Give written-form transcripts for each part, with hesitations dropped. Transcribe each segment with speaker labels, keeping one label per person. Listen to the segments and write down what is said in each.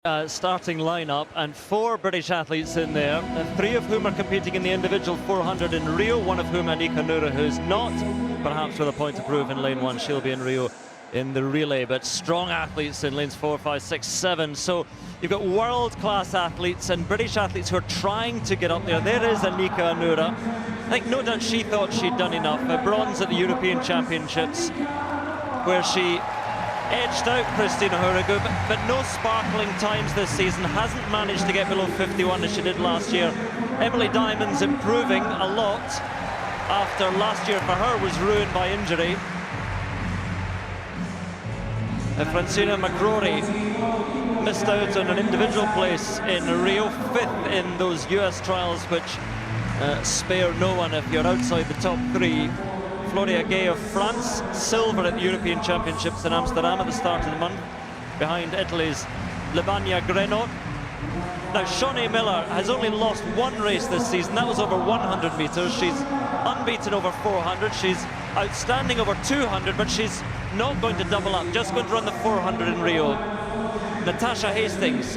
Speaker 1: Starting lineup, and 4 British athletes in there, 3 of whom are competing in the individual 400 in Rio, one of whom Anika Noura, who's not, perhaps with a point to prove in lane 1. She'll be in Rio in the relay, but strong athletes in lanes 4, 5, 6, 7. So you've got world-class athletes and British athletes who are trying to get up there. There is Anika Noura. I think no doubt she thought she'd done enough. Bronze at the European Championships, where she edged out Christina Hurrigu, but no sparkling times this season. Hasn't managed to get below 51 as she did last year. Emily Diamond's improving a lot after last year for her was ruined by injury. Francina McCrory missed out on an individual place in Rio, 5th in those US trials, which spare no one if you're outside the top 3. Floria Gay of France, silver at the European Championships in Amsterdam at the start of the month, behind Italy's Lebania Greno. Now, Shaunae Miller has only lost 1 race this season. That was over 100 metres. She's unbeaten over 400. She's outstanding over 200, but she's not going to double up, just going to run the 400 in Rio. Natasha Hastings,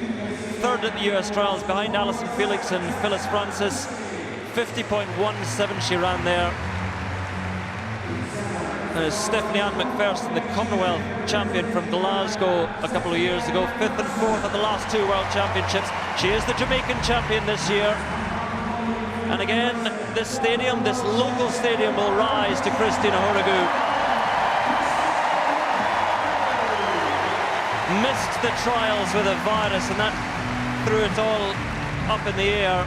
Speaker 1: 3rd at the US trials, behind Alison Felix and Phyllis Francis. 50.17 she ran there. Stephanie Ann McPherson, the Commonwealth champion from Glasgow a couple of years ago, 5th and 4th at the last 2 World Championships. She is the Jamaican champion this year. And again, this stadium, this local stadium, will rise to Christina Hurrigu. Missed the trials with a virus, and that threw it all up in the air.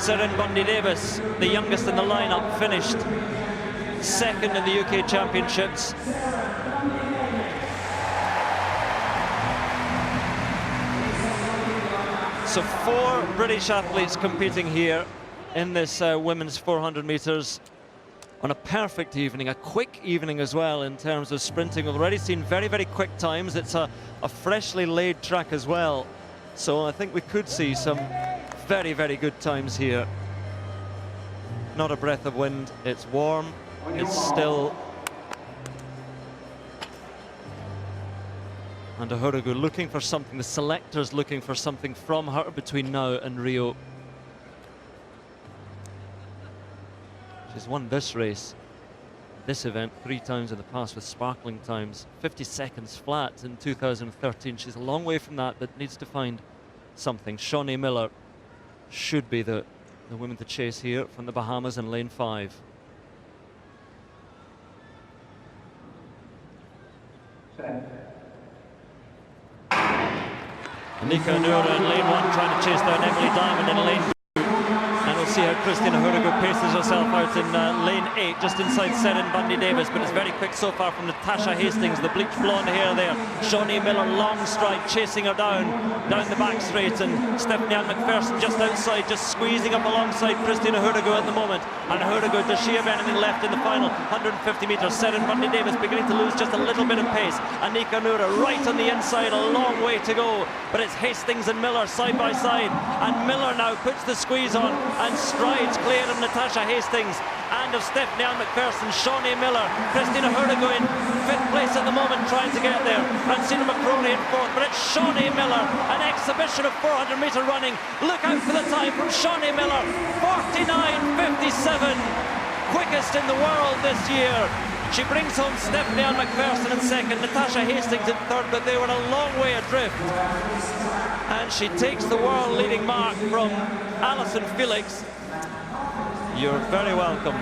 Speaker 1: Seren Bundy Davis, the youngest in the lineup, finished 2nd in the UK Championships. So 4 British athletes competing here in this women's 400 metres on a perfect evening, a quick evening as well in terms of sprinting. We've already seen very, very quick times. It's a freshly laid track as well. So I think we could see some very, very good times here. Not a breath of wind, it's warm. It's still. And Hurrigu looking for something, the selectors looking for something from her between now and Rio. She's won this race, this event, 3 times in the past with sparkling times. 50 seconds flat in 2013. She's a long way from that, but needs to find something. Shaunae Miller should be the woman to chase here from the Bahamas in lane 5. Anika Noura in lane 1 trying to chase down Emily Diamond in lane 2. And we'll see how Christina Hurrigu paces herself out in lane 8, just inside Seren Bundy Davis. But it's very quick so far from Natasha Hastings, the bleach blonde hair there. Shaunae Miller, long stride, chasing her down the back straight. And Stephanie Ann McPherson just outside, just squeezing up alongside Christina Hurrigu at the moment. And Hurrigu, does she have anything left in the final 150 metres? Seren Bundy Davis beginning to lose just a little bit of pace. Anika Noura right on the inside, a long way to go. But it's Hastings and Miller side by side. And Miller now puts the squeeze on and strides clear of Natasha Hastings and of Stephanie Ann McPherson. Shaunae Miller, Christina Hurrigu in 5th place at the moment, trying to get there. Francina McCrory in 4th, but it's Shaunae Miller, an exhibition of 400 metre running. Look out for the time from Shaunae Miller, 49.57, quickest in the world this year. She brings home Stephanie Ann McPherson in 2nd, Natasha Hastings in 3rd, but they were a long way adrift. And she takes the world leading mark from Alison Felix. You're very welcome.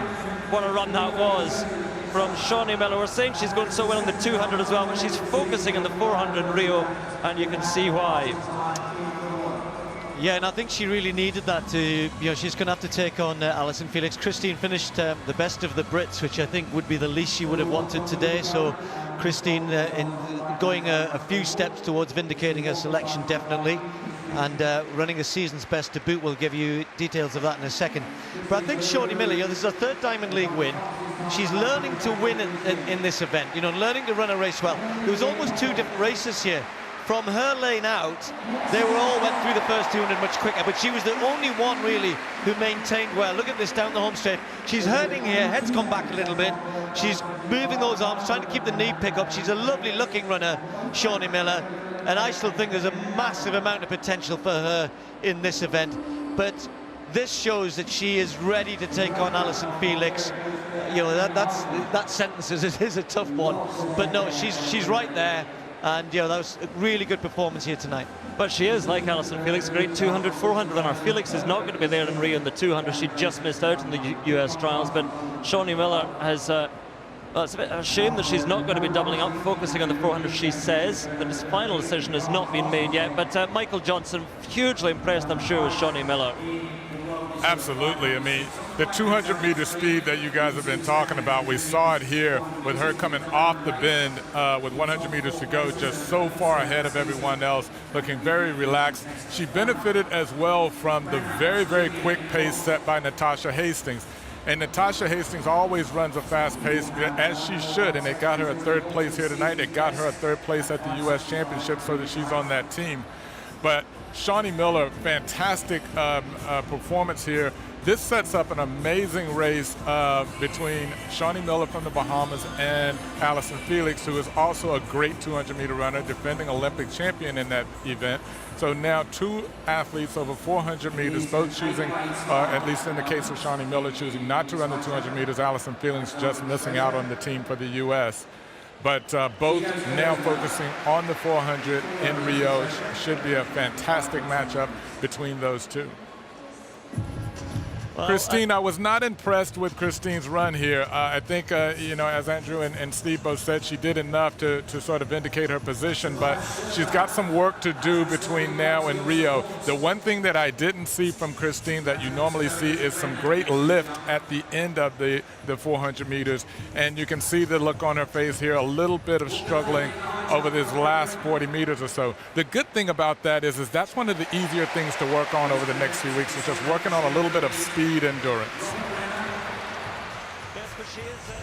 Speaker 1: What a run that was from Shaunae Miller. We're saying she's going so well in the 200 as well, but she's focusing on the 400 in Rio, and you can see why.
Speaker 2: Yeah, and I think she really needed that to, she's going to have to take on Alison Felix. Christine finished the best of the Brits, which I think would be the least she would have wanted today. So Christine in going a few steps towards vindicating her selection, definitely. And running a season's best to boot. We'll give you details of that in a second. But I think Shaunae Miller, this is her 3rd Diamond League win. She's learning to win in this event, learning to run a race well. There was almost 2 different races here from her lane out, they were all went through the first 200 much quicker, but she was the only one really who maintained well. Look at this down the home straight. She's hurting here, head's gone back a little bit. She's moving those arms, trying to keep the knee pick up. She's a lovely looking runner, Shaunae Miller, and I still think there's a massive amount of potential for her in this event. But this shows that she is ready to take on Allyson Felix. You know, that sentence is a tough one, but no, she's right there. And you know, that was a really good performance here tonight.
Speaker 1: But she is, like Allyson Felix, a great 200, 400 runner. Felix is not going to be there in Rio in the 200. She just missed out in the US trials, but Shaunae Miller has... well, it's a bit of a shame that she's not going to be doubling up, focusing on the 400, she says. The final decision has not been made yet, but Michael Johnson, hugely impressed, I'm sure, with Shaunae Miller.
Speaker 3: Absolutely. I mean, the 200-meter speed that you guys have been talking about, we saw it here with her coming off the bend with 100 meters to go, just so far ahead of everyone else, looking very relaxed. She benefited as well from the very, very quick pace set by Natasha Hastings. And Natasha Hastings always runs a fast pace, as she should, and it got her a third place here tonight. It got her a third place at the U.S. Championship, so that she's on that team. But Shaunae Miller, fantastic performance here. This sets up an amazing race between Shaunae Miller from the Bahamas and Allyson Felix, who is also a great 200-meter runner, defending Olympic champion in that event. So now two athletes over 400 meters, both choosing, at least in the case of Shaunae Miller, choosing not to run the 200 meters. Allyson Felix just missing out on the team for the U.S. But both now focusing on the 400 in Rio. Should be a fantastic matchup between those two. Well, Christine, I was not impressed with Christine's run here. I think, you know, as Andrew and Steve both said, she did enough to sort of indicate her position, but she's got some work to do between now and Rio. The one thing that I didn't see from Christine that you normally see is some great lift at the end of the 400 meters, and you can see the look on her face here, a little bit of struggling over this last 40 meters or so. The good thing about that is that's one of the easier things to work on over the next few weeks, is just working on a little bit of speed endurance.